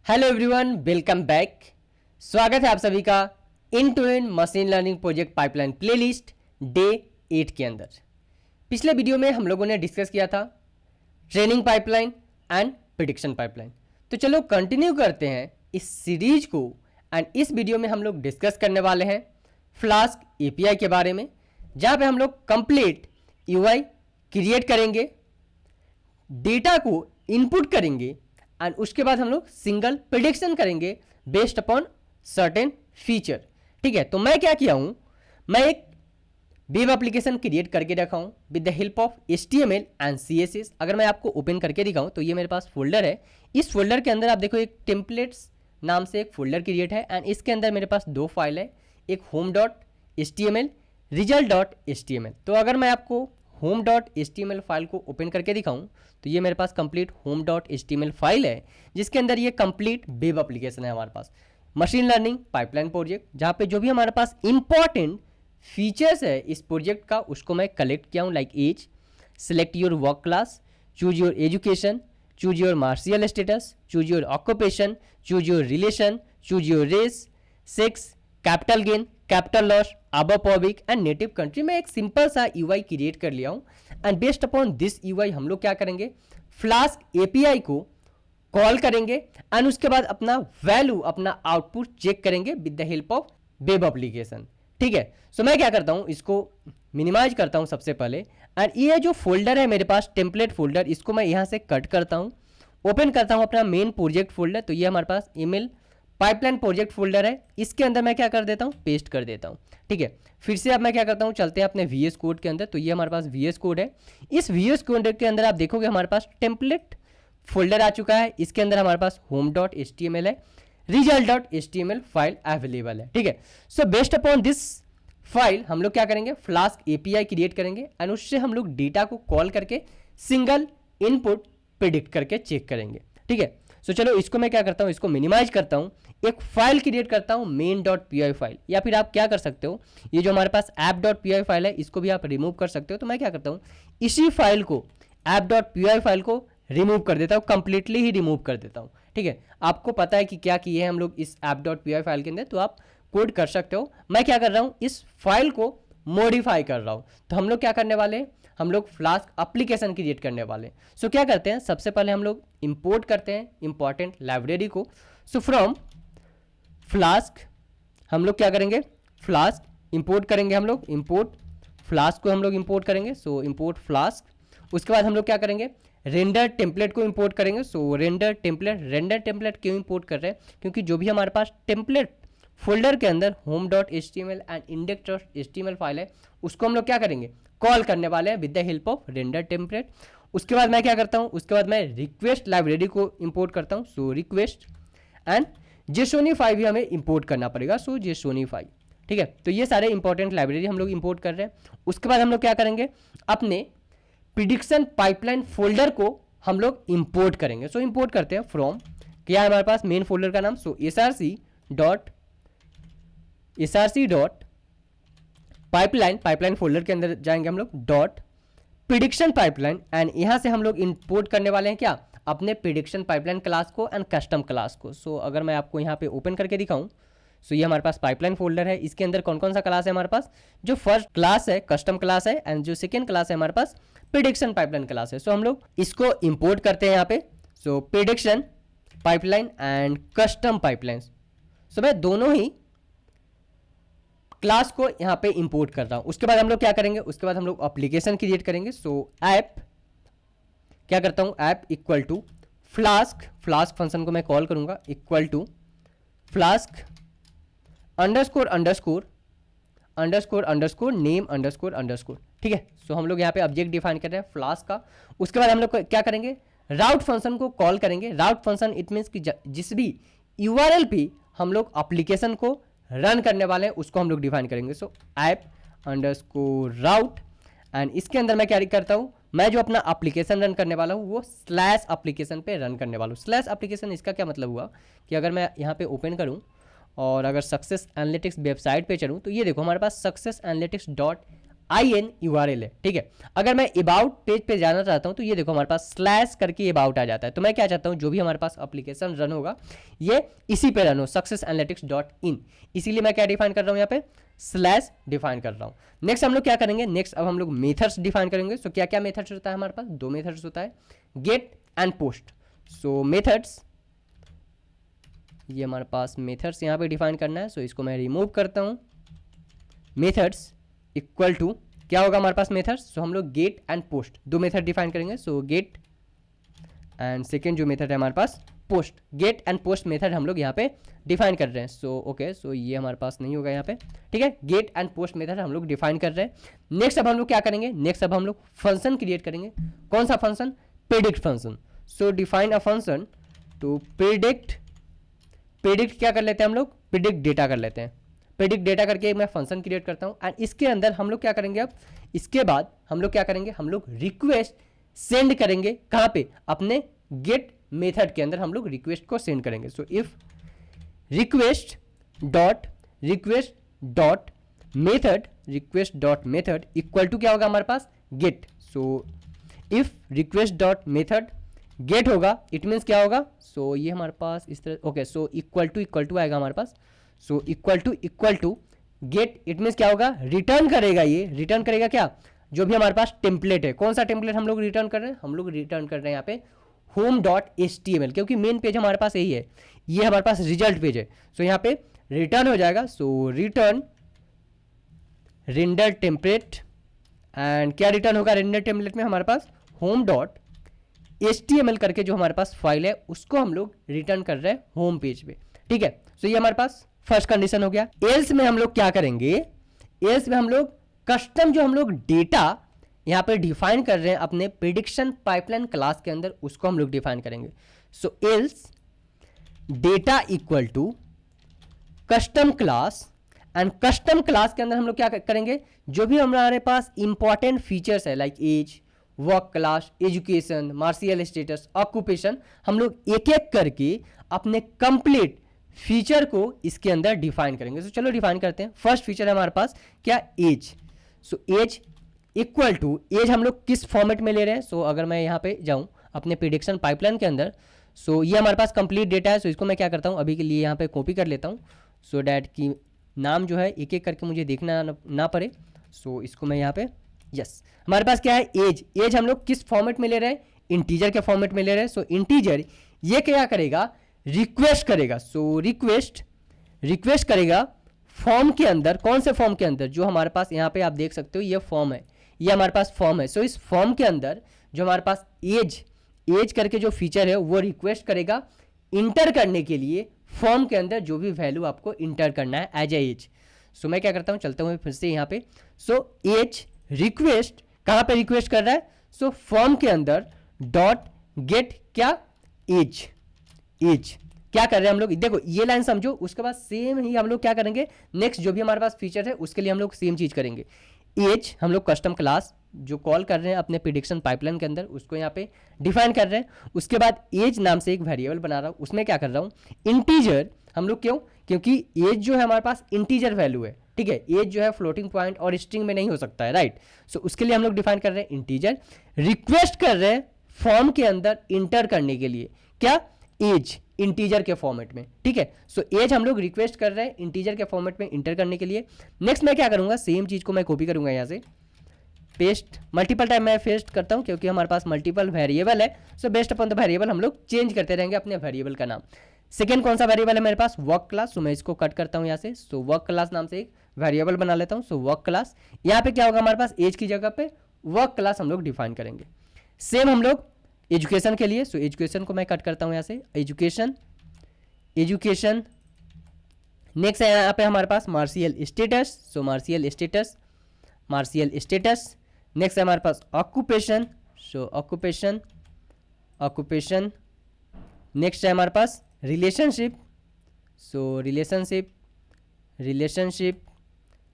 Hello everyone, welcome back. स्वागत है आप सभी का end to end machine learning project pipeline playlist day 8 के अंदर। पिछले वीडियो में हम लोगों ने डिस्कस किया था training pipeline and prediction pipeline. तो चलो कंटिन्यू करते हैं इस सीरीज को एंड इस वीडियो में हम लोग डिस्कस करने वाले हैं फ्लास्क एपीआई के बारे में, जहाँ पे हम लोग कंप्लीट यूआई क्रिएट करेंगे, डेटा को इनपुट करेंगे एंड उसके बाद हम लोग सिंगल प्रिडिक्शन करेंगे बेस्ड अपॉन सर्टेन फीचर। ठीक है, तो मैं क्या किया हूँ, मैं एक वेब एप्लीकेशन क्रिएट करके रखा हूँ with the help of HTML and CSS। अगर मैं आपको ओपन करके दिखाऊँ तो ये मेरे पास फोल्डर है। इस फोल्डर के अंदर आप देखो एक टेम्पलेट्स नाम से एक फोल्डर क्रिएट है एंड इसके अंदर मेरे पास दो फाइल है, एक home.html, result.html। तो अगर मैं आपको home.html फाइल को ओपन करके दिखाऊं तो ये मेरे पास कंप्लीट home.html फाइल है, जिसके अंदर ये कंप्लीट वेब एप्लीकेशन है हमारे पास मशीन लर्निंग पाइपलाइन प्रोजेक्ट, जहाँ पे जो भी हमारे पास इंपॉर्टेंट फीचर्स है इस प्रोजेक्ट का उसको मैं कलेक्ट किया हूँ, like age, select your work class, choose your education, choose your marital status, choose your occupation, choose your relation, choose your race, sex, capital gain, capital loss, अबोपोबिक and native country. में एक simple सा UI create कर लिया हूं and based upon this UI हम लोग क्या करेंगे, फ्लास्क एपीआई को कॉल करेंगे एंड उसके बाद अपना वैल्यू, अपना आउटपुट चेक करेंगे with the help of web application. ठीक है, सो मैं क्या करता हूं, इसको मिनिमाइज करता हूं सबसे पहले एंड ये जो फोल्डर है मेरे पास टेम्पलेट फोल्डर, इसको मैं यहां से कट करता हूं, ओपन करता हूं अपना मेन प्रोजेक्ट फोल्डर। तो ये हमारे पास ईमेल पाइपलाइन प्रोजेक्ट फोल्डर है, इसके अंदर मैं क्या कर देता हूँ, पेस्ट कर देता हूँ। ठीक है, फिर से अब मैं क्या करता हूँ, चलते हैं अपने VS कोड के अंदर। तो ये हमारे पास VS कोड है। इस VS कोड के अंदर आप देखोगे हमारे पास टेम्पलेट फोल्डर आ चुका है, इसके अंदर हमारे पास home.html है, result.html फाइल अवेलेबल है। ठीक है, so based upon this file हम लोग क्या करेंगे, फ्लास्क एपीआई क्रिएट करेंगे एंड उससे हम लोग डेटा को कॉल करके सिंगल इनपुट प्रिडिक्ट करके चेक करेंगे। ठीक है, सो चलो इसको मैं क्या करता हूँ, इसको मिनिमाइज करता हूँ, एक फाइल क्रिएट करता हूँ main.py फाइल, या फिर आप क्या कर सकते हो, ये जो हमारे पास app.py फाइल है इसको भी आप रिमूव कर सकते हो। तो मैं क्या करता हूँ, इसी फाइल को app.py फाइल को रिमूव कर देता हूँ, कंप्लीटली ही रिमूव कर देता हूँ। ठीक है, आपको पता है कि क्या किए हैं हम लोग इस app.py फाइल के अंदर, तो आप कोड कर सकते हो। मैं क्या कर रहा हूँ, इस फाइल को मॉडिफाई कर रहा हूँ। तो हम लोग क्या करने वाले हैं, हम लोग फ्लास्क एप्लीकेशन क्रिएट करने वाले हैं। सो क्या करते हैं, सबसे पहले हम लोग इंपोर्ट करते हैं इंपॉर्टेंट लाइब्रेरी को। सो फ्रॉम फ्लास्क हम लोग क्या करेंगे, फ्लास्क इंपोर्ट करेंगे, हम लोग इंपोर्ट फ्लास्क को हम लोग इंपोर्ट करेंगे। सो इंपोर्ट फ्लास्क, उसके बाद हम लोग क्या करेंगे, रेंडर टेम्पलेट को इंपोर्ट करेंगे। सो रेंडर टेम्पलेट क्यों इंपोर्ट कर रहे हैं, क्योंकि जो भी हमारे पास टेम्पलेट फोल्डर के अंदर home.html एंड index.html फाइल है उसको हम लोग क्या करेंगे, कॉल करने वाले हैं with the help of render template. उसके बाद मैं क्या करता हूँ, उसके बाद मैं रिक्वेस्ट लाइब्रेरी को इंपोर्ट करता हूँ। सो रिक्वेस्ट एंड JSONify भी हमें इंपोर्ट करना पड़ेगा। सो JSONify, ठीक है, तो ये सारे इंपॉर्टेंट लाइब्रेरी हम लोग इंपोर्ट कर रहे हैं। उसके बाद हम लोग क्या करेंगे, अपने प्रिडिक्शन पाइपलाइन फोल्डर को हम लोग इंपोर्ट करेंगे। सो इंपोर्ट करते हैं फ्रॉम, क्या है हमारे पास मेन फोल्डर का नाम, सो src डॉट पाइपलाइन फोल्डर के अंदर जाएंगे हम लोग, डॉट प्रिडिक्शन पाइपलाइन एंड यहाँ से हम लोग इंपोर्ट करने वाले हैं क्या, अपने प्रिडिक्शन पाइपलाइन क्लास को एंड कस्टम क्लास को। सो अगर मैं आपको यहाँ पे ओपन करके दिखाऊं, सो ये हमारे पास पाइपलाइन फोल्डर है, इसके अंदर कौन कौन सा क्लास है हमारे पास, जो फर्स्ट क्लास है कस्टम क्लास है एंड जो सेकेंड क्लास है हमारे पास प्रिडिक्शन पाइपलाइन क्लास है। सो हम लोग इसको इंपोर्ट करते हैं यहाँ पे। So prediction pipeline and custom pipeline, so मैं दोनों ही क्लास को यहाँ पे इंपोर्ट कर रहा हूँ। उसके बाद हम लोग क्या करेंगे, उसके बाद हम लोग एप्लीकेशन क्रिएट करेंगे। सो ऐप क्या करता हूँ, app equal to Flask function को मैं कॉल करूंगा, equal to Flask underscore name underscore. ठीक है, सो हम लोग यहाँ पे ऑब्जेक्ट डिफाइन कर रहे हैं फ्लास्क का। उसके बाद हम लोग क्या करेंगे, राउट फंक्शन को कॉल करेंगे। राउट फंक्शन इट मीन्स कि जिस भी URL पे हम लोग एप्लीकेशन को रन करने वाले हैं उसको हम लोग डिफाइन करेंगे। सो ऐप अंडरस्कोर राउट एंड इसके अंदर मैं क्या करता हूँ, मैं जो अपना एप्लीकेशन रन करने वाला हूँ वो स्लैश एप्लीकेशन पे रन करने वाला हूँ। स्लैश एप्लीकेशन, इसका क्या मतलब हुआ कि अगर मैं यहाँ पे ओपन करूँ और अगर सक्सेस एनालिटिक्स वेबसाइट पे चलूँ तो ये देखो हमारे पास success analytics dot IN URL है, ठीक है। अगर मैं अबाउट पेज पे जाना चाहता हूँ तो ये देखो हमारे पास स्लैश करके अबाउट आ जाता है। तो मैं क्या चाहता हूँ, जो भी हमारे पास एप्लीकेशन रन होगा ये इसी पे रन हो, successanalytics.in। इसीलिए मैं क्या डिफाइन कर रहा हूँ यहाँ पे, स्लैश डिफाइन कर रहा हूँ। नेक्स्ट हम लोग क्या करेंगे, नेक्स्ट अब हम लोग मेथड्स डिफाइन करेंगे। सो क्या क्या मेथड्स होता है हमारे पास, दो मेथड्स होता है, get and post. So methods, ये हमारे पास मेथड्स यहाँ पे डिफाइन करना है। सो इसको मैं रिमूव करता हूँ। मेथड्स इक्वल टू क्या होगा हमारे पास मेथड्स, सो हम लोग गेट एंड पोस्ट दो मेथड डिफाइन करेंगे। सो गेट एंड सेकेंड जो मेथड है हमारे पास post, get and post method हम लोग यहाँ पे डिफाइन कर रहे हैं। सो ओके, सो ये हमारे पास नहीं होगा यहाँ पे, ठीक है। गेट एंड पोस्ट मेथड हम लोग डिफाइन कर रहे हैं। नेक्स्ट अब हम लोग क्या करेंगे, नेक्स्ट अब हम लोग फंक्शन क्रिएट करेंगे। कौन सा function, predict function. So define a function to predict, predict क्या कर लेते हैं हम लोग, प्रेडिक्ट डेटा कर लेते हैं। प्रेडिक्ट डेटा करके मैं फंक्शन क्रिएट करता हूँ एंड इसके अंदर हम लोग क्या करेंगे, अब इसके बाद हम लोग क्या करेंगे, हम लोग रिक्वेस्ट सेंड करेंगे कहाँ पे, अपने गेट मेथड के अंदर हम लोग रिक्वेस्ट को सेंड करेंगे। So if request dot method equal to क्या होगा हमारे पास, get. So if request dot method get होगा, इट मीन्स क्या होगा, सो ये हमारे पास इस तरह, ओके। सो इक्वल टू आएगा हमारे पास। So equal to get, it means क्या होगा, रिटर्न करेगा, ये रिटर्न करेगा क्या, जो भी हमारे पास टेम्पलेट है। कौन सा टेम्पलेट हम लोग रिटर्न कर रहे हैं, हम लोग रिटर्न कर रहे हैं यहाँ पे home.html, क्योंकि मेन पेज हमारे पास यही है, ये हमारे पास रिजल्ट पेज है। सो यहाँ पे रिटर्न हो जाएगा। सो रिटर्न रेंडर टेम्पलेट एंड क्या रिटर्न होगा रेंडर टेम्पलेट में हमारे पास home.html करके जो हमारे पास फाइल है उसको हम लोग रिटर्न कर रहे हैं होम पेज पे, ठीक है। सो ये हमारे पास फर्स्ट कंडीशन हो गया। एल्स में हम लोग क्या करेंगे, एल्स में हम लोग कस्टम जो हम लोग डेटा यहाँ पे डिफाइन कर रहे हैं अपने प्रिडिक्शन पाइपलाइन क्लास के अंदर, उसको हम लोग डिफाइन करेंगे। So else data equal to custom class and custom class के अंदर हम लोग क्या करेंगे, जो भी हमारे पास इंपॉर्टेंट फीचर्स है like age, work class, education, marital status, occupation, हम लोग एक एक करके अपने कंप्लीट फीचर को इसके अंदर डिफाइन करेंगे। तो चलो डिफाइन करते हैं। फर्स्ट फीचर है हमारे पास क्या, age. So age equal to, age हम लोग किस फॉर्मेट में ले रहे हैं। सो अगर मैं यहाँ पे जाऊँ अपने प्रिडिक्शन पाइपलाइन के अंदर, सो ये हमारे पास कंप्लीट डेटा है। सो इसको मैं क्या करता हूँ, अभी के लिए यहाँ पे कॉपी कर लेता हूँ, सो डैट कि नाम जो है एक एक करके मुझे देखना ना पड़े। सो इसको मैं यहाँ पे, यस, हमारे पास क्या है, एज। एज हम लोग किस फॉर्मेट में ले रहे हैं, इंटीजर के फॉर्मेट में ले रहे हैं। सो इंटीजर ये क्या करेगा, रिक्वेस्ट करेगा। सो रिक्वेस्ट करेगा फॉर्म के अंदर, कौन से फॉर्म के अंदर, जो हमारे पास यहाँ पे आप देख सकते हो ये फॉर्म है, ये हमारे पास फॉर्म है। सो इस फॉर्म के अंदर जो हमारे पास एज करके जो फीचर है वो रिक्वेस्ट करेगा इंटर करने के लिए फॉर्म के अंदर जो भी वैल्यू आपको इंटर करना है एज एज। सो मैं क्या करता हूँ, चलता हूँ फिर से यहाँ पे। सो एज रिक्वेस्ट कहाँ पे रिक्वेस्ट कर रहा है, सो फॉर्म के अंदर डॉट गेट क्या, एज क्या कर रहे हैं हम लोग, देखो ये लाइन समझो। उसके बाद सेम ही हम लोग क्या करेंगे, नेक्स्ट जो भी हमारे पास फीचर है उसके लिए हम लोग सेम चीज करेंगे। एज हम लोग कस्टम क्लास जो कॉल कर रहे हैं अपने प्रिडिक्शन पाइपलाइन के अंदर, उसको यहाँ पे डिफाइन कर रहे हैं। उसके बाद एज नाम से एक वेरिएबल बना रहा हूँ, उसमें क्या कर रहा हूँ, इंटीजर हम लोग, क्यों, क्योंकि एज जो है हमारे पास इंटीजर वैल्यू है, ठीक है। एज जो है फ्लोटिंग पॉइंट और स्ट्रिंग में नहीं हो सकता है, राइट। सो उसके लिए हम लोग डिफाइन कर रहे हैं इंटीजर, रिक्वेस्ट कर रहे हैं फॉर्म के अंदर इंटर करने के लिए क्या, एज इंटीजर के फॉर्मेट में, ठीक है। सो एज हम लोग रिक्वेस्ट कर रहे हैं इंटीजर के फॉर्मेट में इंटर करने के लिए। नेक्स्ट मैं क्या करूंगा, सेम चीज को मैं कॉपी करूंगा यहाँ से, पेस्ट, मल्टीपल टाइम मैं पेस्ट करता हूँ क्योंकि हमारे पास मल्टीपल वेरिएबल है। So best upon the variable हम लोग चेंज करते रहेंगे अपने वेरिएबल का नाम। सेकेंड कौन सा वेरिएबल है मेरे पास, वर्क क्लास। सो मैं इसको कट करता हूँ यहाँ से। सो वर्क क्लास नाम से एक वेरिएबल बना लेता हूँ। सो वर्क क्लास, यहाँ पे क्या होगा हमारे पास, एज की जगह पे वर्क क्लास हम लोग डिफाइन करेंगे। सेम हम लोग एजुकेशन के लिए, सो एजुकेशन को मैं कट करता हूँ यहाँ से, एजुकेशन। नेक्स्ट है यहाँ पे हमारे पास मार्शियल स्टेटस। सो मार्शियल स्टेटस। नेक्स्ट है हमारे पास ऑक्यूपेशन। सो ऑक्यूपेशन। नेक्स्ट है हमारे पास रिलेशनशिप। सो रिलेशनशिप।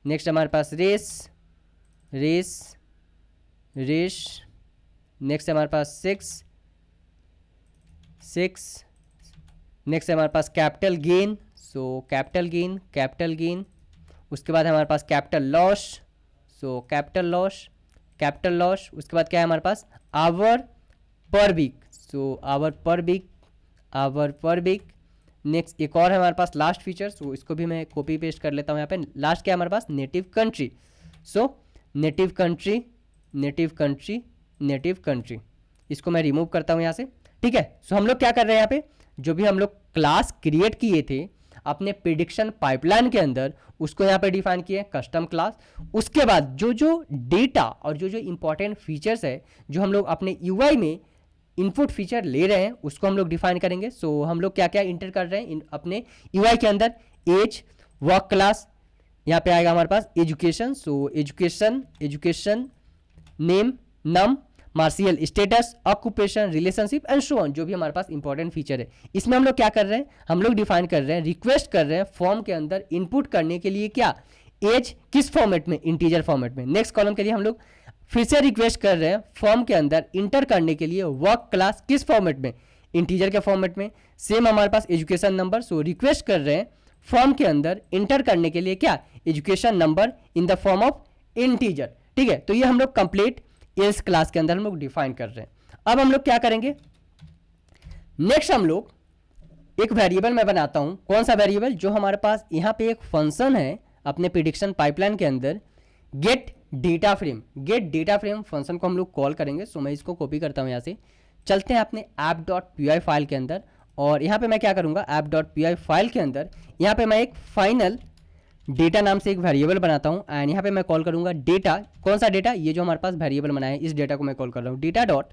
नेक्स्ट हमारे पास रेस। नेक्स्ट है हमारे पास सेक्स। नेक्स्ट है हमारे पास capital gain. So capital gain. उसके बाद हमारे पास capital loss. So capital loss, उसके बाद क्या है हमारे पास hour per week, so hour per week. Next एक और है हमारे पास लास्ट फीचर, सो इसको भी मैं कॉपी पेस्ट कर लेता हूँ यहाँ पे। लास्ट क्या है हमारे पास नेटिव कंट्री, सो नेटिव कंट्री इसको मैं रिमूव करता हूँ यहाँ से, ठीक है। सो हम लोग क्या कर रहे हैं यहाँ पे, जो भी हम लोग क्लास क्रिएट किए थे अपने प्रिडिक्शन पाइपलाइन के अंदर, उसको यहाँ पे डिफाइन किए कस्टम क्लास। उसके बाद जो जो डेटा और जो जो इंपॉर्टेंट फीचर्स है जो हम लोग अपने यूआई में इनपुट फीचर ले रहे हैं उसको हम लोग डिफाइन करेंगे। सो हम लोग क्या क्या इंटर कर रहे हैं अपने यूआई के अंदर, एज, वर्क क्लास, यहाँ पे आएगा हमारे पास education, so education name, num, marital status, occupation, relationship and so on, जो भी हमारे पास इंपॉर्टेंट फीचर है। इसमें हम लोग क्या कर रहे हैं, हम लोग डिफाइन कर रहे हैं, रिक्वेस्ट कर रहे हैं फॉर्म के अंदर इनपुट करने के लिए क्या, एज किस फॉर्मेट में, इंटीजर फॉर्मेट में। नेक्स्ट कॉलम के लिए हम लोग फिर से रिक्वेस्ट कर रहे हैं फॉर्म के अंदर इंटर करने के लिए वर्क क्लास किस फॉर्मेट में, इंटीजर के फॉर्मेट में। सेम हमारे पास एजुकेशन नंबर, सो रिक्वेस्ट कर रहे हैं फॉर्म के अंदर इंटर करने के लिए क्या, education number in the form of integer, ठीक है। तो ये हम लोग कंप्लीट एल्स क्लास के अंदर हम लोग डिफाइन कर रहे हैं। अब हम लोग क्या करेंगे, नेक्स्ट हम लोग एक वेरिएबल मैं बनाता हूं। कौन सा वेरिएबल, जो हमारे पास यहां पे एक फंक्शन है अपने प्रिडिक्शन पाइपलाइन के अंदर, गेट डेटा फ्रेम फंक्शन को हम लोग कॉल करेंगे। सो मैं इसको कॉपी करता हूं, यहां से चलते हैं अपने app.py फाइल के अंदर, और यहां पे मैं क्या करूंगा, app.py फाइल के अंदर यहां पे मैं एक फाइनल डेटा नाम से एक वेरिएबल बनाता हूं, एंड यहाँ पे मैं कॉल करूंगा डेटा। कौन सा डेटा, ये जो हमारे पास वेरिएबल बनाया है इस डेटा को मैं कॉल कर रहा हूं, data dot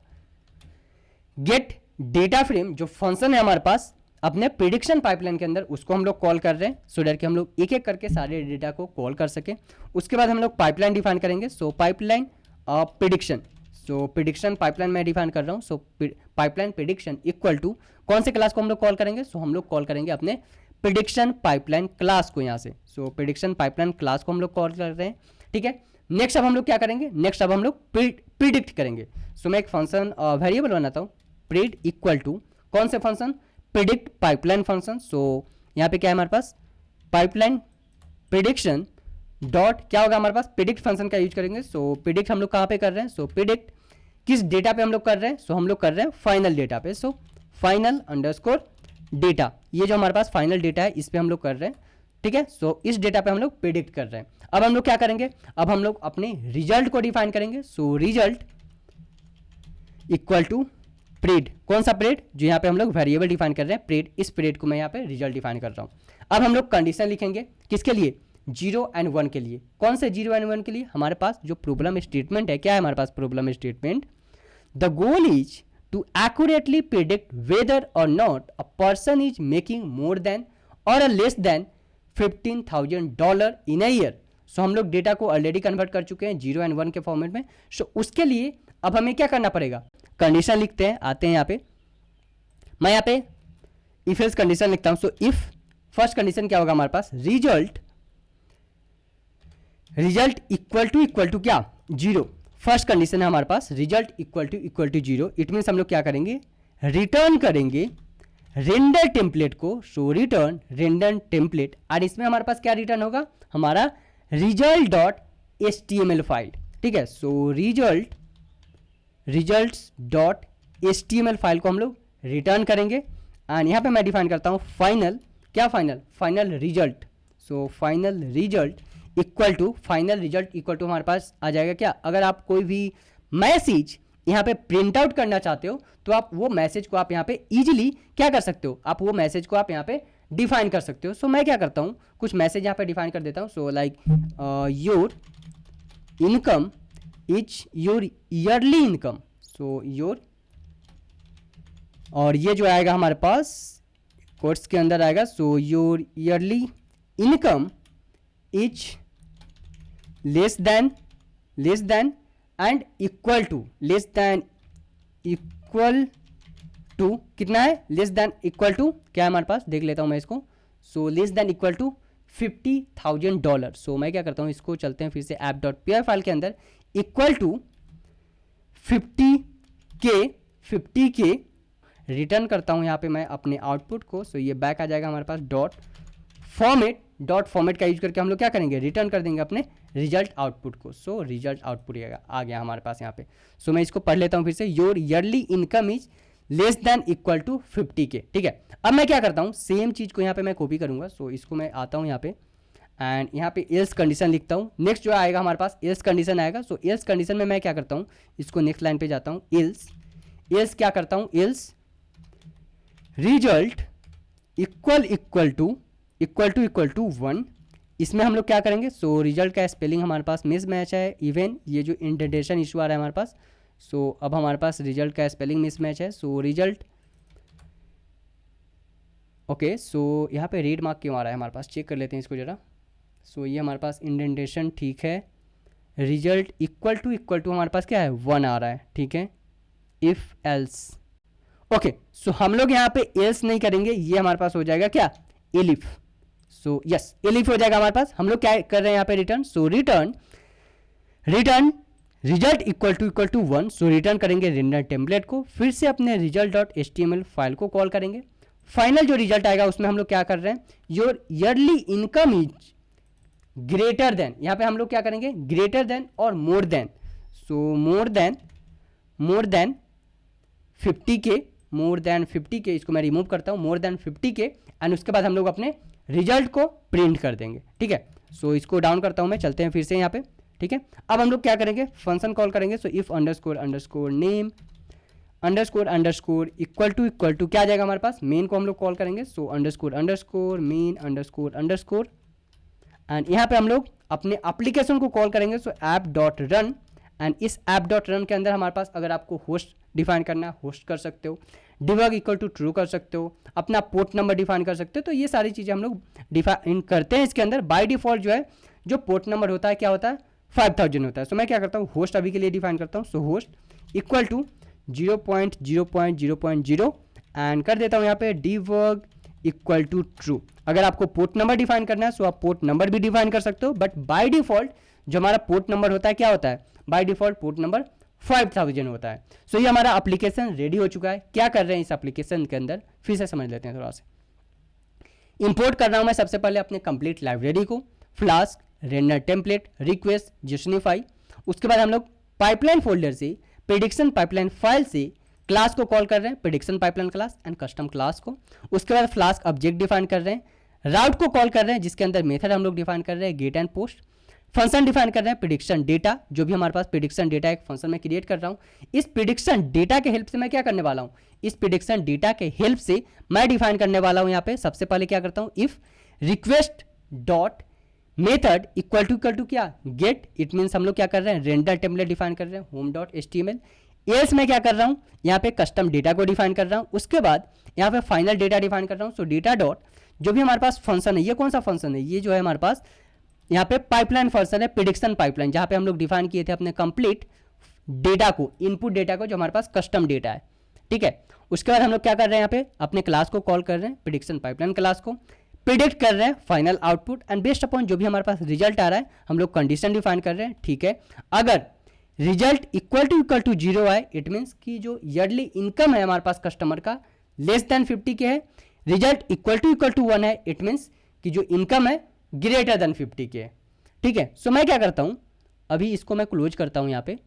gate data frame, जो फंक्शन है हमारे पास अपने प्रिडिक्शन पाइपलाइन के अंदर, उसको हम लोग कॉल कर रहे हैं सो दैट कि हम लोग एक एक करके सारे डेटा को कॉल कर सके। उसके बाद हम लोग पाइपलाइन डिफाइन करेंगे, सो पाइपलाइन प्रिडिक्शन, सो प्रिडिक्शन पाइपलाइन मैं डिफाइन कर रहा हूँ। सो पाइपलाइन प्रिडिक्शन इक्वल टू कौन से क्लास को हम लोग कॉल करेंगे, सो हम लोग कॉल करेंगे अपने प्रिडिक्शन पाइपलाइन क्लास को यहाँ से। सो प्रिडिक्शन पाइपलाइन क्लास को हम लोग कॉल कर रहे हैं, ठीक है। नेक्स्ट अब हम लोग क्या करेंगे, नेक्स्ट अब हम लोग प्रिडिक्ट करेंगे। सो मैं एक फंक्शन वेरिएबल बनाता हूँ, प्रिड इक्वल टू कौन से फंक्शन, प्रिडिक्ट पाइपलाइन फंक्शन। सो यहाँ पे क्या है हमारे पास, पाइपलाइन प्रिडिक्शन डॉट क्या होगा हमारे पास, प्रिडिक्ट फंक्शन का यूज करेंगे। सो प्रिडिक्ट हम लोग कहाँ पे कर रहे हैं, सो प्रिडिक्ट किस डेटा पे हम लोग कर रहे हैं, सो हम लोग कर रहे हैं फाइनल डेटा पे। सो फाइनल अंडरस्कोर डेटा, ये जो हमारे पास फाइनल डेटा है इस पे हम लोग कर रहे हैं, ठीक है। सो इस डेटा पे हम लोग प्रिडिक्ट कर रहे हैं। अब हम लोग क्या करेंगे, अब हम लोग अपने रिजल्ट को डिफाइन करेंगे। सो रिजल्ट इक्वल टू प्रिड, कौन सा प्रिड, जो यहाँ पे हम लोग वेरिएबल डिफाइन कर रहे हैं प्रिड, इस प्रिड को मैं यहाँ पे रिजल्ट डिफाइन कर रहा हूँ। अब हम लोग कंडीशन लिखेंगे किसके लिए, 0 and 1 के लिए। कौन से 0 and 1 के लिए, हमारे पास जो प्रॉब्लम स्टेटमेंट है, क्या है हमारे पास problem statement, the goal is to accurately predict whether or not a person is making more than or a less than $15,000 in a year। सो हम लोग डेटा को ऑलरेडी कन्वर्ट कर चुके हैं 0 and 1 के फॉर्मेट में। सो उसके लिए अब हमें क्या करना पड़ेगा, कंडीशन लिखते हैं, आते हैं यहाँ पे, मैं यहाँ पे इफ एल्स कंडीशन लिखता हूँ। सो इफ फर्स्ट कंडीशन क्या होगा हमारे पास, रिजल्ट इक्वल टू क्या, 0। फर्स्ट कंडीशन है हमारे पास result equal to 0। It means हम लोग क्या करेंगे, रिटर्न करेंगे रेंडर टेम्पलेट को। सो रिटर्न रेंडर टेम्पलेट, और इसमें हमारे पास क्या रिटर्न होगा, हमारा रिजल्ट डॉट HTML फाइल, ठीक है। सो रिजल्ट्स डॉट HTML फाइल को हम लोग रिटर्न करेंगे, एंड यहाँ पे मैं डिफाइन करता हूँ फाइनल, क्या final result. So final result equal to हमारे पास आ जाएगा क्या, अगर आप कोई भी मैसेज यहाँ पे प्रिंट आउट करना चाहते हो तो आप वो मैसेज को आप यहाँ पे इजीली क्या कर सकते हो, आप वो मैसेज को आप यहाँ पे डिफाइन कर सकते हो। सो मैं क्या करता हूँ, कुछ मैसेज यहाँ पे डिफाइन कर देता हूँ। So like your income is your yearly income, so your, और ये जो आएगा हमारे पास कोर्स के अंदर आएगा, so your yearly income is less than and equal to कितना है, लेस देन इक्वल टू क्या है हमारे पास, देख लेता हूं मैं इसको। So less than equal to $50,000। सो मैं क्या करता हूं, इसको चलते हैं फिर से app.py फाइल के अंदर, इक्वल टू 50K रिटर्न करता हूं यहाँ पे मैं अपने आउटपुट को। सो ये बैक आ जाएगा हमारे पास डॉट फॉर्मेट का यूज करके हम लोग क्या करेंगे, रिटर्न कर देंगे अपने रिजल्ट आउटपुट को। सो रिजल्ट आउटपुट आ गया हमारे पास यहाँ पे। सो मैं इसको पढ़ लेता हूँ फिर से, your yearly income is less than equal to 50K। ठीक है, अब मैं क्या करता हूँ, सेम चीज़ को यहाँ पे मैं कॉपी करूँगा। सो इसको मैं आता हूँ यहाँ पे एंड यहाँ पे एल्स कंडीशन लिखता हूँ। नेक्स्ट जो आएगा हमारे पास एल्स कंडीशन आएगा। सो एल्स कंडीशन में मैं क्या करता हूँ, इसको नेक्स्ट लाइन पे जाता हूँ। एल्स क्या करता हूँ, एल्स रिजल्ट इक्वल टू 1। इसमें हम लोग क्या करेंगे, सो रिजल्ट का स्पेलिंग हमारे पास मिस मैच है, इवन ये जो इंडेंटेशन इशू आ रहा है हमारे पास। सो अब हमारे पास रिजल्ट का स्पेलिंग मिस मैच है। सो रिजल्ट ओके, सो यहाँ पे रेड मार्क क्यों आ रहा है हमारे पास, चेक कर लेते हैं इसको ज़रा। सो ये हमारे पास इंडेंटेशन ठीक है। रिजल्ट इक्वल टू हमारे पास क्या है, 1 आ रहा है। ठीक है, इफ़ एल्स ओके। सो हम लोग यहाँ पे एल्स नहीं करेंगे, ये हमारे पास हो जाएगा क्या, एलिफ। सो यस, एलिफ हो जाएगा हमारे पास। हम लोग क्या कर रहे हैं यहाँ पे, return. So return result equal to 1। So return करेंगे रेंडर टेम्पलेट को, फिर से अपने result.html फाइल को कॉल करेंगे। फाइनल जो रिजल्ट आएगा उसमें हम लोग क्या कर रहे हैं, your yearly income is greater than, यहाँ पे हम लोग क्या करेंगे, ग्रेटर देन और more than. So more than 50K, more than 50K, इसको मैं रिमूव करता हूँ, मोर देन 50K। एंड उसके बाद हम लोग अपने रिजल्ट को प्रिंट कर देंगे। ठीक है, सो इसको डाउन करता हूँ मैं, चलते हैं फिर से यहाँ पे। ठीक है, अब हम लोग क्या करेंगे, फंक्शन कॉल करेंगे। So if underscore name underscore equal to क्या आ जाएगा हमारे पास, मेन को हम लोग कॉल करेंगे। सो अंडरस्कोर मेन अंडरस्कोर एंड यहाँ पे हम लोग अपने एप्लीकेशन को कॉल करेंगे। सो ऐप डॉट रन, एंड इस ऐप डॉट रन के अंदर हमारे पास अगर आपको होस्ट डिफाइन करना है, होस्ट कर सकते हो, डिबग इक्वल टू ट्रू कर सकते हो, अपना पोर्ट नंबर डिफाइन कर सकते हो। तो ये सारी चीज़ें हम लोग डिफाइन करते हैं इसके अंदर। बाय डिफॉल्ट जो है जो पोर्ट नंबर होता है क्या होता है, 5000 होता है। सो मैं क्या करता हूँ, होस्ट अभी के लिए डिफाइन करता हूँ। So host equal to 0.0.0.0 end कर देता हूँ यहाँ पे डिबग इक्वल टू ट्रू। अगर आपको पोर्ट नंबर डिफाइन करना है सो आप पोर्ट नंबर भी डिफाइन कर सकते हो, बट बाय डिफॉल्ट जो हमारा पोर्ट नंबर होता है क्या होता है, बाय डिफॉल्ट पोर्ट नंबर 5000 होता है। सो ये हमारा एप्लीकेशन रेडी हो चुका है। क्या कर रहे हैं इस एप्लीकेशन के अंदर, फिर से समझ लेते हैं थोड़ा सा। इंपोर्ट कर रहा हूं मैं सबसे पहले अपने कंप्लीट लाइब्रेरी को, flask, render template, request, justify. उसके बाद हम लोग पाइपलाइन फोल्डर से प्रेडिक्शन पाइपलाइन फाइल से क्लास को कॉल कर रहे हैं, prediction pipeline class and custom class को। उसके बाद फ्लास्क ऑब्जेक्ट डिफाइन कर रहे हैं, राउट को कॉल कर रहे हैं जिसके अंदर मेथड हम लोग डिफाइन कर रहे हैं get and post. Function define कर रहे हैं प्रेडिक्शन डेटा, जो भी हमारे पास प्रेडिक्शन डेटा एक फंक्शन में क्रिएट कर रहा हूँ। इस प्रेडिक्शन डेटा के हेल्प से मैं क्या करने वाला हूँ, इस प्रेडिक्शन डेटा के हेल्प से मैं डिफाइन करने वाला हूँ यहाँ पे सबसे पहले क्या करता हूँ, if request dot method equal to क्या, गेट। इट मीन्स हम लोग क्या कर रहे हैं, रेंडर टेम्पलेट डिफाइन कर रहे हैं, होम डॉट HTML। एल्स मैं क्या कर रहा हूँ, यहाँ पे कस्टम डेटा को डिफाइन कर रहा हूँ। उसके बाद यहाँ पे फाइनल डेटा डिफाइन कर रहा हूँ। सो डेटा डॉट जो भी हमारे पास फंक्शन है, ये कौन सा फंक्शन है, ये जो है हमारे पास यहाँ पे पाइपलाइन फंक्शन है, प्रेडिक्शन पाइपलाइन, जहाँ पे हम लोग डिफाइन किए थे अपने कंप्लीट डेटा को, इनपुट डेटा को, जो हमारे पास कस्टम डेटा है। ठीक है, उसके बाद हम लोग क्या कर रहे हैं, यहाँ पे अपने क्लास को कॉल कर रहे हैं, प्रेडिक्शन पाइपलाइन क्लास को प्रिडिक्ट कर रहे हैं final output and based upon जो भी हमारे पास रिजल्ट आ रहा है हम लोग कंडीशन डिफाइन कर रहे हैं। ठीक है, अगर रिजल्ट इक्वल टू 0 आए, इट मीन्स कि जो ईयरली इनकम है हमारे पास कस्टमर का लेस देन 50K है, रिजल्ट इक्वल टू 1 है, इट मीन्स कि जो इनकम है ग्रेटर देन 50K है। ठीक है, सो मैं क्या करता हूँ, अभी इसको मैं क्लोज करता हूँ यहाँ पे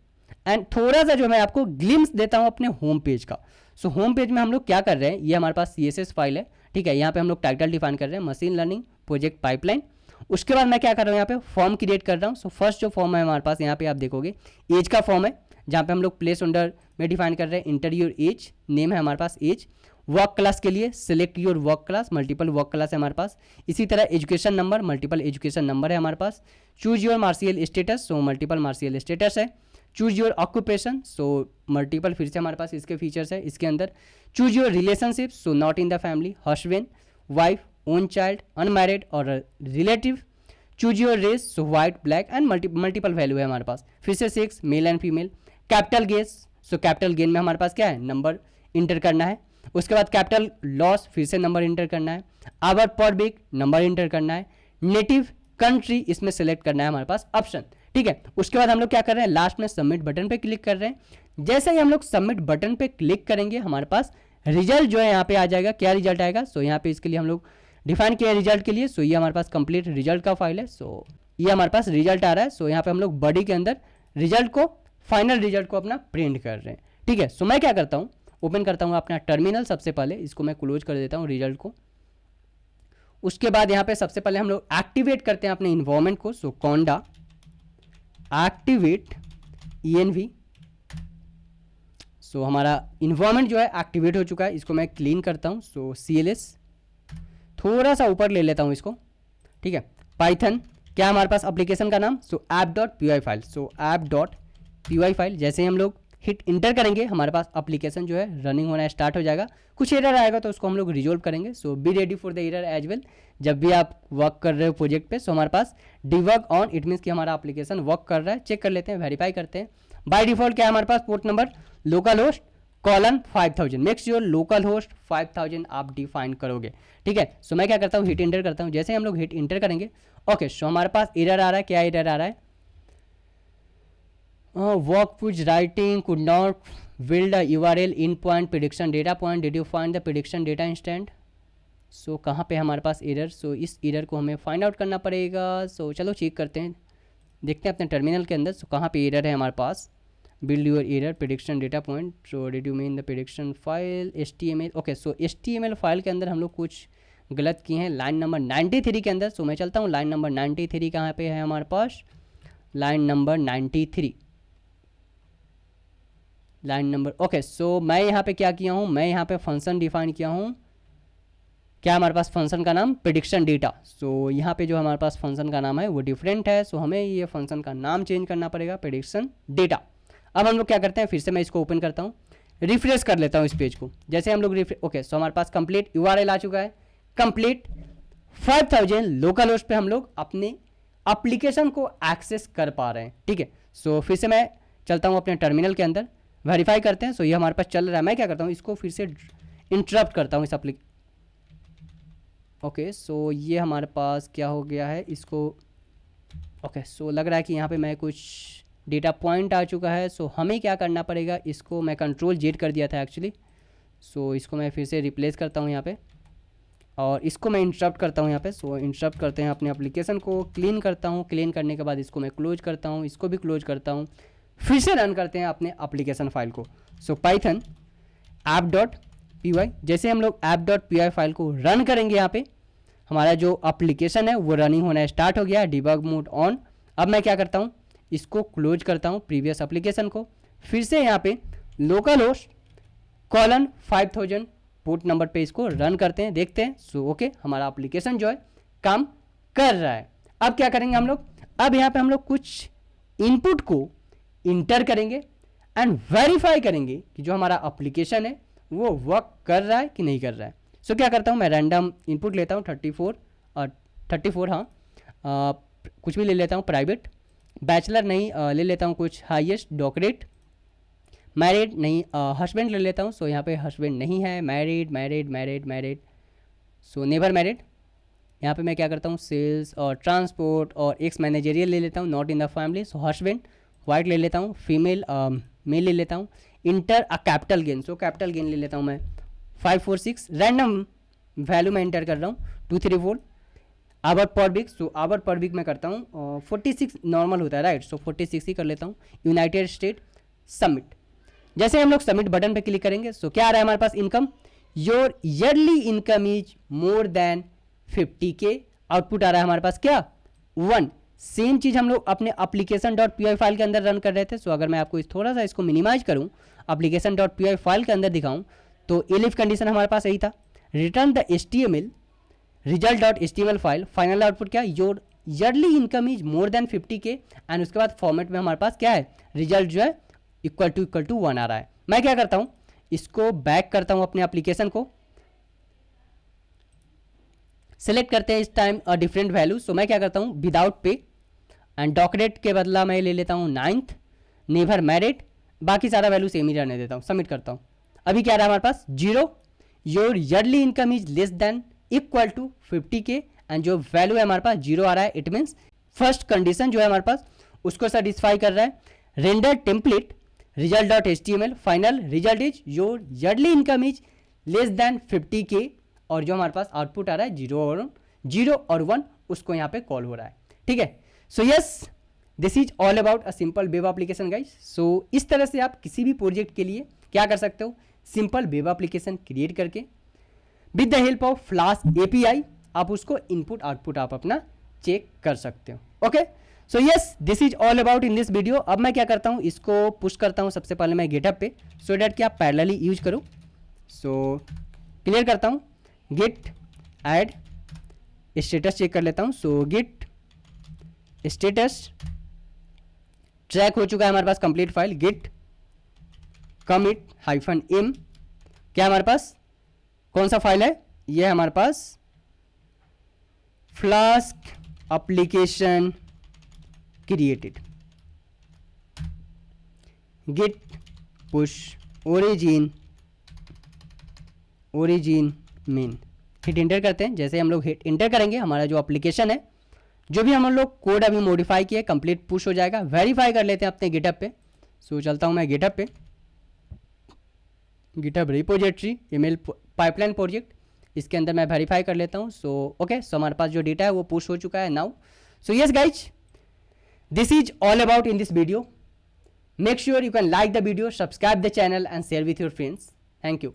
एंड थोड़ा सा जो मैं आपको ग्लिम्स देता हूँ अपने होम पेज का। सो होम पेज में हम लोग क्या कर रहे हैं, ये हमारे पास CSS फाइल है। ठीक है, यहाँ पे हम लोग टाइटल डिफाइन कर रहे हैं मशीन लर्निंग प्रोजेक्ट पाइपलाइन। उसके बाद मैं क्या कर रहा हूँ, यहाँ पे फॉर्म क्रिएट कर रहा हूँ। सो फर्स्ट जो फॉर्म है हमारे पास यहाँ पे आप देखोगे एज का फॉर्म है, जहाँ पे हम लोग प्लेस होल्डर में डिफाइन कर रहे हैं इंटर योर एज, नेम है हमारे पास एज। वर्क क्लास के लिए select your work class, multiple work class है हमारे पास। इसी तरह education number, multiple education number है हमारे पास। Choose your marital status, so multiple marital status है। Choose your occupation, so multiple फिर से हमारे पास इसके फीचर्स है इसके अंदर। Choose your relationship, so not in the family, husband, wife, own child, unmarried और relative. Choose your race, so white, black and multiple value है हमारे पास। फिर से 6 male and female. Capital guess, so capital gain में हमारे पास क्या है, नंबर इंटर करना है। उसके बाद कैपिटल लॉस, फिर से नंबर इंटर करना है। Our per week, number inter करना है। नेटिव कंट्री, इसमें सेलेक्ट करना है हमारे पास ऑप्शन। ठीक है, उसके बाद हम लोग क्या कर रहे हैं, लास्ट में सबमिट बटन पे क्लिक कर रहे हैं। जैसे ही हम लोग सबमिट बटन पे क्लिक करेंगे हमारे पास रिजल्ट जो है यहाँ पे आ जाएगा। क्या रिजल्ट आएगा, सो यहाँ पे इसके लिए हम लोग डिफाइन किया है रिजल्ट के लिए। सो ये हमारे पास कंप्लीट रिजल्ट का फाइल है। सो ये हमारे पास रिजल्ट आ रहा है। सो यहाँ पे हम लोग बॉडी के अंदर रिजल्ट को, फाइनल रिजल्ट को अपना प्रिंट कर रहे हैं। ठीक है, सो मैं क्या करता हूँ, ओपन करता हूँ अपना टर्मिनल। सबसे पहले इसको मैं क्लोज कर देता हूँ रिजल्ट को। उसके बाद यहाँ पे सबसे पहले हम लोग एक्टिवेट करते हैं अपने इन्वायरमेंट को। सो कॉन्डा एक्टिवेट env। सो हमारा इन्वायरमेंट जो है एक्टिवेट हो चुका है। इसको मैं क्लीन करता हूँ। सो cls थोड़ा सा ऊपर ले लेता हूँ इसको। ठीक है, पाइथन क्या हमारे पास एप्लीकेशन का नाम, सो app.py फाइल। सो app.py फाइल जैसे ही हम लोग हिट इंटर करेंगे हमारे पास एप्लीकेशन जो है रनिंग होना स्टार्ट हो जाएगा। कुछ एरर आएगा तो उसको हम लोग रिजोल्व करेंगे। So be ready for the error as well. जब भी आप वर्क कर रहे हो प्रोजेक्ट पे, सो हमारे पास डिबग ऑन, इट मीन्स कि हमारा एप्लीकेशन वर्क कर रहा है। चेक कर लेते हैं, वेरीफाई करते हैं। बाय डिफॉल्ट क्या है हमारे पास, port number localhost :5000। Make sure localhost 5000 आप डिफाइन करोगे। ठीक है, सो मैं क्या करता हूँ, हिट इंटर करता हूँ। जैसे हम लोग हिट इंटर करेंगे, ओके, सो हमारे पास एरर आ रहा है। क्या एरर आ रहा है, work which writing could not build a URL in point prediction data point, did you find the prediction data instant। सो कहाँ पे हमारे पास एरर, सो इस एरर को हमें फाइंड आउट करना पड़ेगा। सो चलो चेक करते हैं, देखते हैं अपने टर्मिनल के अंदर। सो कहाँ पे एरर है हमारे पास, build your error prediction data point. So did you mean the prediction file HTML। Okay, so HTML file के अंदर हम लोग कुछ गलत किए हैं लाइन नंबर 93 के अंदर। सो मैं चलता हूँ, लाइन नंबर 93 कहाँ पे है हमारे पास, line number 93 line number. Okay, so मैं यहाँ पे क्या किया हूँ, मैं यहाँ पे फंक्शन डिफाइन किया हूँ। क्या हमारे पास फंक्शन का नाम, प्रेडिक्शन डेटा। सो यहाँ पे जो हमारे पास फंक्शन का नाम है वो डिफरेंट है। सो हमें ये फंक्शन का नाम चेंज करना पड़ेगा, प्रेडिक्शन डेटा। अब हम लोग क्या करते हैं, फिर से मैं इसको ओपन करता हूँ, रिफ्रेश कर लेता हूँ इस पेज को। जैसे हम लोग ओके, सो हमारे पास कंप्लीट URL आ चुका है। कंप्लीट 5000 लोकल होस्ट पे हम लोग अपने एप्लीकेशन को एक्सेस कर पा रहे हैं। ठीक है, सो फिर से मैं चलता हूँ अपने टर्मिनल के अंदर, वेरीफाई करते हैं। सो ये हमारे पास चल रहा है। मैं क्या करता हूँ, इसको फिर से इंटरप्ट करता हूँ इस ओके, सो ये हमारे पास क्या हो गया है इसको। ओके, सो लग रहा है कि यहाँ पे मैं कुछ डेटा पॉइंट आ चुका है। सो हमें क्या करना पड़ेगा, इसको मैं Ctrl Z कर दिया था एक्चुअली। सो इसको मैं फिर से रिप्लेस करता हूँ यहाँ पे, और इसको मैं इंटरप्ट करता हूँ यहाँ पे। सो इंटरप्ट करते हैं अपने एप्लीकेशन को, क्लीन करता हूँ। क्लीन करने के बाद इसको मैं क्लोज करता हूँ, इसको भी क्लोज करता हूँ। फिर से रन करते हैं अपने एप्लीकेशन फाइल को। सो पाइथन app.py, जैसे हम लोग app.py फाइल को रन करेंगे, यहाँ पे हमारा जो एप्लीकेशन है वो रनिंग होना स्टार्ट हो गया, डिबग मोड ऑन। अब मैं क्या करता हूँ, इसको क्लोज करता हूँ प्रीवियस एप्लीकेशन को। फिर से यहाँ पे लोकल होस्ट :5000 पोर्ट नंबर पे इसको रन करते हैं, देखते हैं। सो ओके, हमारा एप्लीकेशन जो है काम कर रहा है। अब क्या करेंगे हम लोग, अब यहाँ पे हम लोग कुछ इनपुट को इंटर करेंगे एंड वेरीफाई करेंगे कि जो हमारा एप्लीकेशन है वो वर्क कर रहा है कि नहीं कर रहा है। सो क्या करता हूँ, मैं रैंडम इनपुट लेता हूँ 34 हाँ, कुछ भी ले लेता हूँ, प्राइवेट, बैचलर नहीं, ले लेता हूँ कुछ हाईएस्ट डॉक्टरेट, मैरिड नहीं, हस्बैंड ले लेता हूँ। सो यहाँ पे हस्बैंड नहीं है, मैरिड, सो नेवर मैरिड। यहाँ पे मैं क्या करता हूँ, सेल्स और ट्रांसपोर्ट और एक्स मैनेजरियल ले लेता हूँ, not in the family. So husband, white ले लेता हूँ, फीमेल मेल ले लेता हूँ, inter a capital gain. So capital gain ले लेता हूँ मैं 546, रैंडम वैल्यू मैं इंटर कर रहा हूँ 234, hour per week. So hour per week मैं करता हूँ 46 नॉर्मल होता है, राइट। सो 46 ही कर लेता हूँ, यूनाइटेड स्टेट, सबमिट। जैसे हम लोग सबमिट बटन पे क्लिक करेंगे, सो क्या आ रहा है हमारे पास, income, your yearly income is more than 50K। Output आ रहा है हमारे पास क्या, 1। सेम चीज़ हम लोग अपने application.py फाइल के अंदर रन कर रहे थे। सो अगर मैं आपको थोड़ा सा इसको मिनिमाइज करूं, application.py फाइल के अंदर दिखाऊं, तो elif कंडीशन हमारे पास यही था, return the HTML result.html file, final output क्या, your yearly income is more than 50K, and उसके बाद फॉर्मेट में हमारे पास क्या है, रिजल्ट जो है इक्वल टू 1 आ रहा है। मैं क्या करता हूँ, इसको बैक करता हूँ अपने एप्लीकेशन को, सेलेक्ट करते हैं इस टाइम डिफरेंट वैल्यू। सो मैं क्या करता हूँ, विदाउट पे एंड डॉक्टरेट के बदला मैं ले लेता हूँ 9th, नेवर मैरिड, बाकी सारा वैल्यू सेम ही रहने देता हूँ, सबमिट करता हूँ। अभी क्या रहा हमारे पास, 0, your yearly income is less than equal to 50K, and जो वैल्यू है हमारे पास 0 आ रहा है, इट मीन्स फर्स्ट कंडीशन जो है हमारे पास उसको सेटिस्फाई कर रहा है। Render template result.html, final result is your yearly income is less then 50K, और जो हमारे पास आउटपुट आ रहा है 0 और 1 उसको यहाँ पे कॉल हो रहा है। ठीक है, so yes, this is all about a simple web application guys. So इस तरह से आप किसी भी प्रोजेक्ट के लिए क्या कर सकते हो, सिंपल वेब एप्लीकेशन क्रिएट करके with the help of flush API आप उसको इनपुट आउटपुट आप अपना चेक कर सकते हो। Okay, so yes, this is all about in this video. अब मैं क्या करता हूँ, इसको पुश करता हूँ सबसे पहले मैं गिटहब पे, सो डैट कि आप पैरेलली यूज करो। सो क्लियर करता हूँ, गिट ऐड स्टेटस चेक कर लेता हूँ। सो गिट स्टेटस ट्रैक हो चुका है हमारे पास complete file, git commit -m क्या हमारे पास कौन सा फाइल है, ये हमारे पास flask application created, git push origin main, hit enter करते हैं। जैसे हम लोग हिट इंटर करेंगे हमारा जो एप्लीकेशन है, जो भी हम लोग कोड अभी मॉडिफाई किए कंप्लीट पुश हो जाएगा। वेरीफाई कर लेते हैं अपने गिटहब पे। सो चलता हूं मैं गिटहब पे, GitHub repository email pipeline project, इसके अंदर मैं वेरीफाई कर लेता हूं। सो ओके, सो हमारे पास जो डेटा है वो पुश हो चुका है now. So yes guys, this is all about in this video. Make sure you can like the video, subscribe the channel and share with your friends. Thank you.